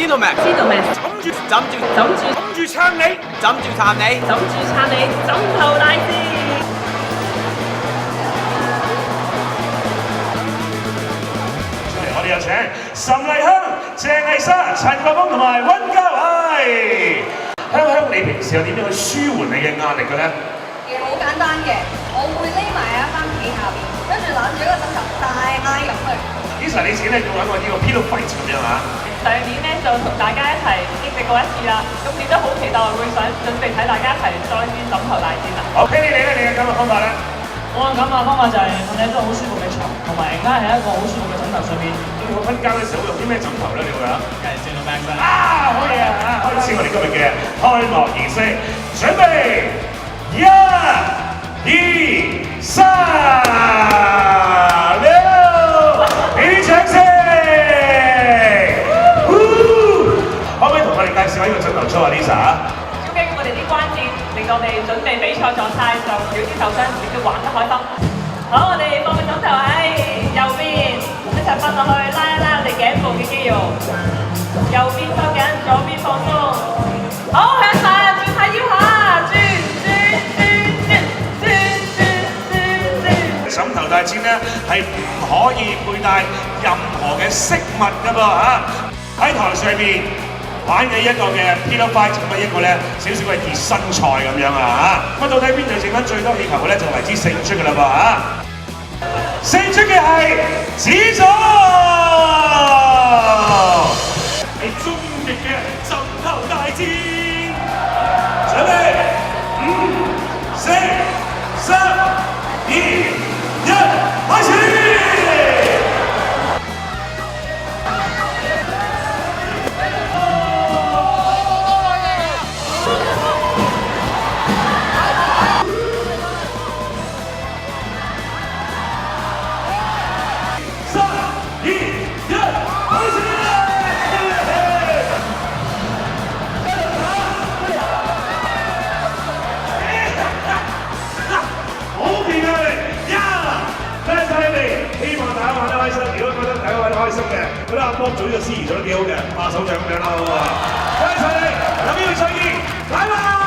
知道未？知道未？枕住撐你，枕住撐你，枕住撐你，枕頭大戰。我哋有請岑麗香、鄭藝莎、陳國峰同埋溫嘉偉。香香，你平時有點樣去舒緩你嘅壓力嘅咧？其實好簡單嘅，我會匿埋喺間被下邊，跟住攬住一個枕頭大嗌入去。Lisa，你自己咧要揾我呢個 pillow fight 咁樣啊？上年咧就同大家一齊經歷過一次啦，咁亦都好期待會想準備睇大家一齊再戰枕頭大戰啦。好，聽你咧，你嘅感覺方法咧？我嘅感覺方法就係瞓喺一張好舒服嘅床，同埋而家係一個好舒服嘅枕頭上面。咁如果瞓覺嘅時候用啲咩枕頭咧？你會啊？梗係 Max 啦。可以啊！開始我哋今日嘅開幕儀式，準備1、2、3、6，俾啲掌聲！可唔可以同我哋介紹下呢個枕頭操啊 ，Lisa？超經我哋啲關節，令到我哋準備比賽狀態，就少啲受傷，亦都玩得開心。好，我哋放個枕頭喺右邊，一齊瞓落去，拉一拉我哋頸部嘅肌肉。右邊收緊，左邊放鬆。好，向上，轉下腰下，轉。枕頭大戰咧係唔可以佩戴任何嘅飾物㗎噃嚇，喺台上面玩嘅一個嘅 pillow fight，咁啊一個咧少少嘅熱身賽咁樣啊嚇，咁到底邊隊剩翻最多氣球嘅咧就為之勝出㗎啦噃嚇，勝出嘅係紫組，係終極嘅枕頭大戰，準備5、4、3、2。開始！3、2、1，開始！好勁啊你！多謝你哋，希望大家玩得開心。如果覺得大家玩得開心嘅，覺得阿波做呢個司儀做得幾好嘅，拍手掌咁樣啦，好唔好啊？多謝你，有機會再見，拜拜。